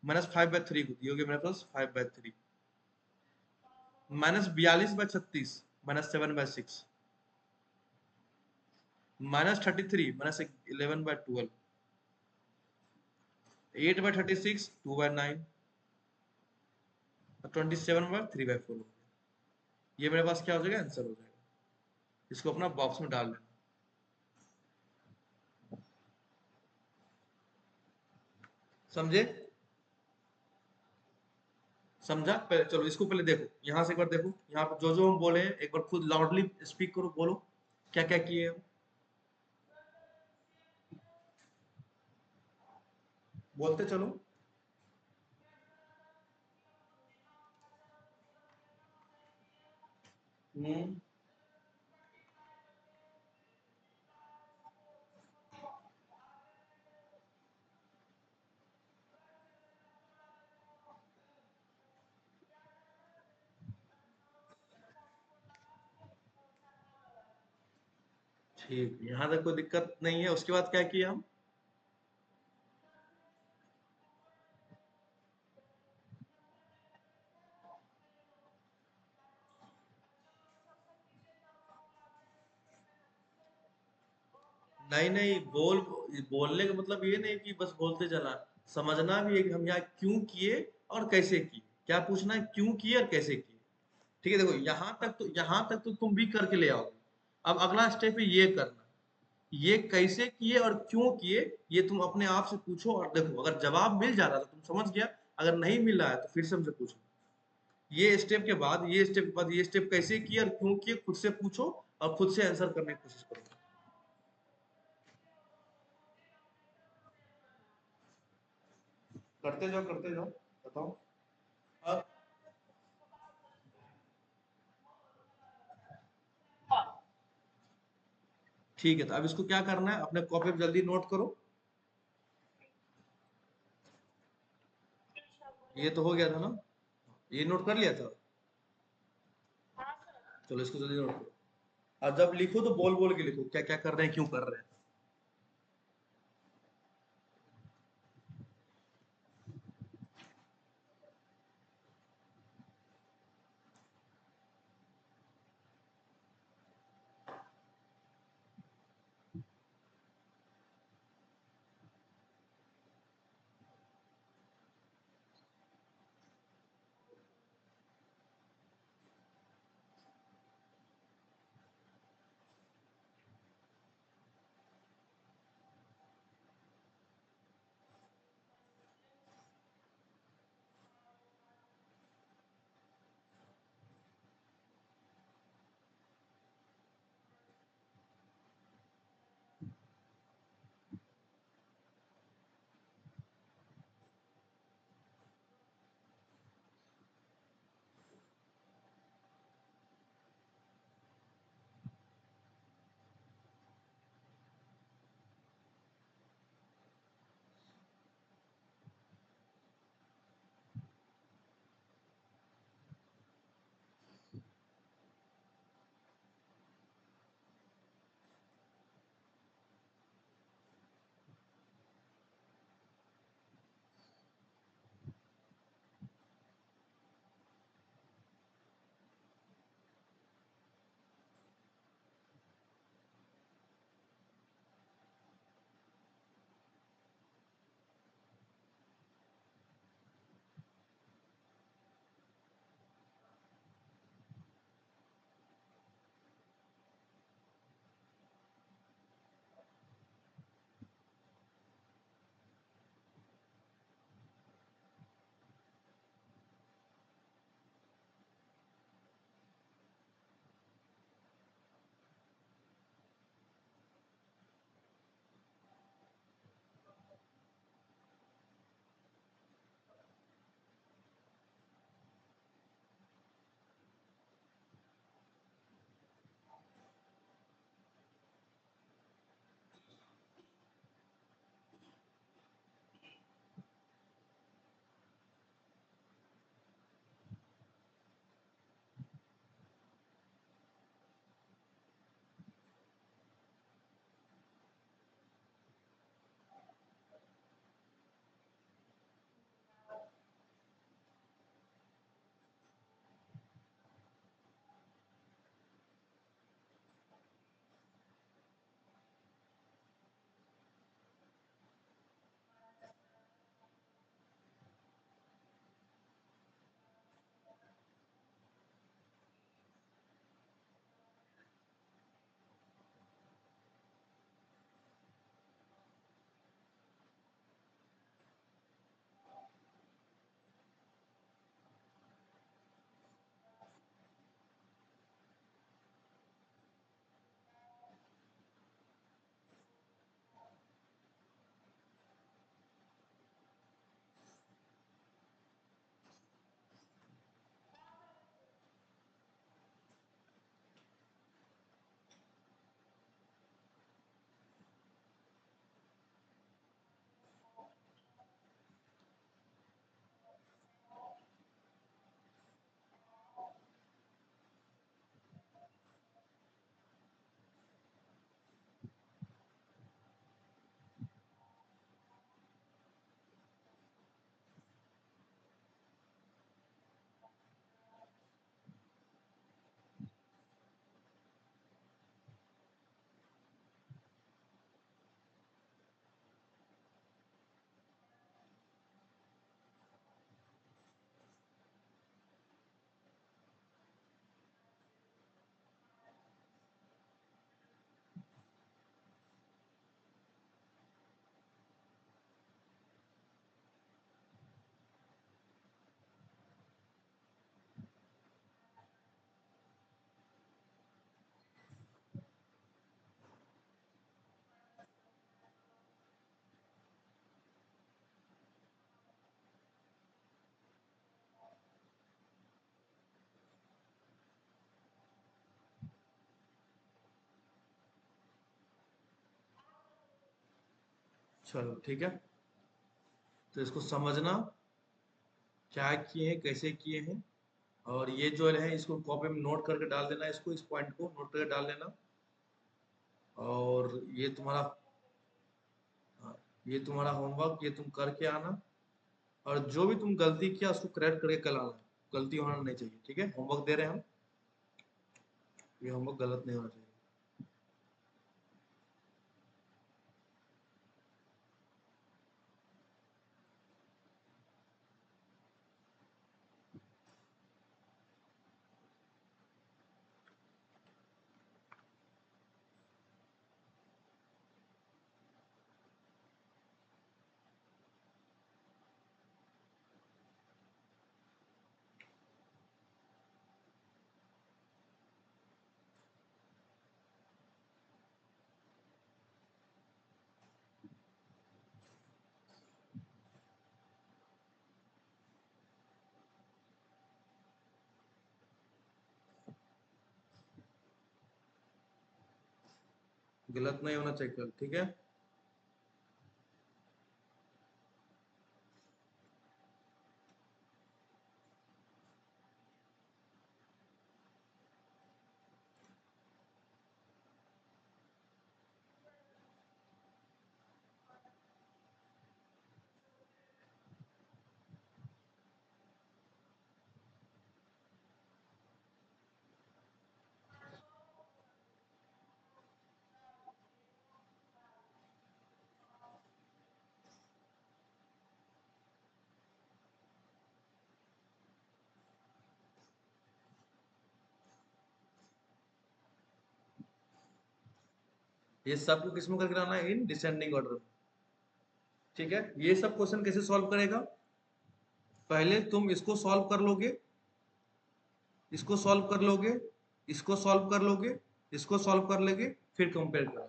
-5/3 को, ये हो गया मेरे पास 5/3। -42/36 -7/6। -33 -11/12। 8/36 2/9। 27/3/4 हो गया। ये मेरे पास क्या हो जाएगा, आंसर हो जाएगा। इसको अपना बॉक्स में डाल लेना। समझे, समझा। पहले चलो इसको पहले देखो, यहाँ से एक बार देखो, यहाँ पे जो जो हम बोले हैं एक बार खुद लाउडली स्पीक करो, बोलो क्या क्या किए हम, बोलते चलो। हम्म। ठीक, यहाँ तक कोई दिक्कत नहीं है। उसके बाद क्या किया हम, नहीं नहीं, बोलने का मतलब ये नहीं कि बस बोलते चला, समझना भी है कि हम यहाँ क्यों किए और कैसे किए। क्या पूछना है, क्यों किए और कैसे किए। ठीक है, देखो यहाँ तक तो तुम भी करके ले आओगे। अब अगला स्टेप है ये करना, ये कैसे किए और क्यों किए, ये तुम अपने आप से पूछो और देखो, अगर जवाब मिल जा रहा है तो तुम समझ गया, अगर नहीं मिल रहा है तो फिर से हमसे पूछो। ये स्टेप के बाद ये स्टेप कैसे किए और क्यों किए, खुद से पूछो और खुद से आंसर करने की कोशिश करो। करते जाओ, बताओ। अब ठीक है, तो अब इसको क्या करना है, अपने कॉपी पे जल्दी नोट करो। ये तो हो गया था ना, ये नोट कर लिया था। चलो इसको जल्दी नोट करो, और जब लिखो तो बोल बोल के लिखो, क्या क्या कर रहे हैं, क्यों कर रहे हैं। चलो ठीक है, तो इसको समझना क्या किए हैं, कैसे किए हैं। और ये जो है इसको कॉपी में नोट करके डाल देना, इसको इस पॉइंट को नोट करके डाल देना। और ये तुम्हारा, हाँ, ये तुम्हारा होमवर्क, ये तुम करके आना। और जो भी तुम गलती किया उसको करेक्ट करके कल आना, गलती होना नहीं चाहिए, ठीक है। होमवर्क दे रहे हैं हम, ये होमवर्क गलत नहीं होना चाहिए। गलत नहीं होना चाहिए कल, ठीक है। ये सबको किसमें करके लाना है, इन डिसेंडिंग ऑर्डर में, ठीक है। ये सब क्वेश्चन कैसे सॉल्व करेगा, पहले तुम इसको सॉल्व कर लोगे, इसको सॉल्व कर लोगे, इसको सॉल्व कर लोगे, इसको सॉल्व कर लेंगे, फिर कंपेयर करेगा,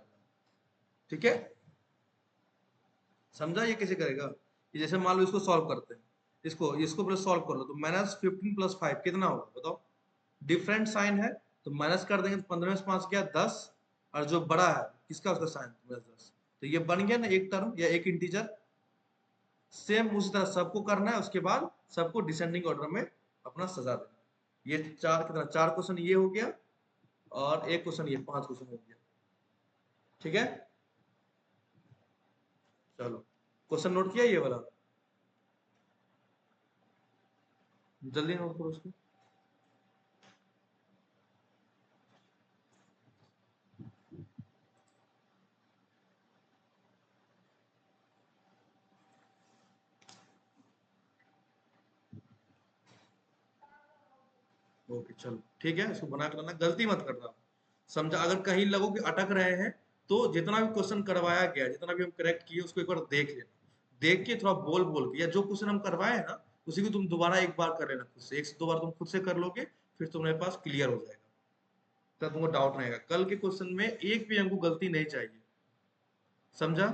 ठीक है। समझा ये कैसे करेगा, ये जैसे मान लो इसको सॉल्व करते हैं, इसको इसको प्लस सॉल्व कर लो, तो -15 + 5 कितना होगा बताओ। डिफरेंट साइन है, तो माइनस कर देंगे, तो 15 में 5 गया 10, और जो बड़ा है किसका, उसका साइन -10, तो ये बन गया ना एक टर्म या एक इंटीजर। सेम उसी तरह सबको करना है, उसके बाद सबको डिसेंडिंग ऑर्डर में अपना सजा देना। ये चार कितना, 4 क्वेश्चन ये हो गया, और एक क्वेश्चन ये, 5 क्वेश्चन हो गया, ठीक है। चलो क्वेश्चन नोट किया ये वाला, जल्दी नोट करो उसको। ओके चलो ठीक है, इसको बना कर लाना, गलती मत करना, समझा। अगर कहीं लगो कि अटक रहे हैं, तो जितना भी क्वेश्चन करवाया गया, जितना भी हम करेक्ट किए, उसको एक बार देख लेना, देख के थोड़ा बोल बोल के, या जो क्वेश्चन हम करवाए हैं ना, उसी को तुम दोबारा एक बार कर लेना खुद से, एक से दो बार तुम खुद से कर लोगे, फिर तुम्हारे पास क्लियर हो जाएगा, तब तुमको डाउट नहीं आएगा। कल के क्वेश्चन में एक भी हमको गलती नहीं चाहिए, समझा।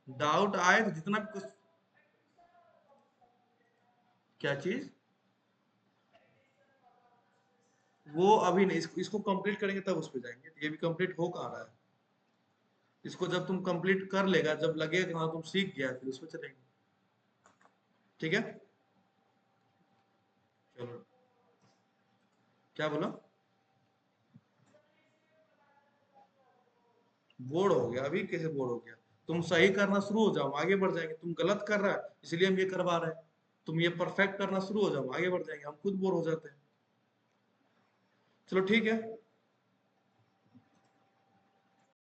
डाउट आए तो जितना भी कुछ, क्या चीज, वो अभी नहीं, इसको कंप्लीट करेंगे तब उस पर जाएंगे, ये भी कंप्लीट हो कहाँ रहा है। इसको जब तुम कंप्लीट कर लेगा, जब लगेगा कि हाँ तुम सीख गया, फिर उस पर चलेंगे, ठीक है। चलो, क्या बोला, बोर्ड हो गया, अभी कैसे बोर्ड हो गया, तुम सही करना शुरू हो जाओ, आगे बढ़ जाएंगे। तुम गलत कर रहा है इसलिए हम ये करवा रहे हैं, तुम ये परफेक्ट करना शुरू हो जाओ, आगे बढ़ जाएंगे, हम खुद बोर हो जाते हैं। चलो ठीक है।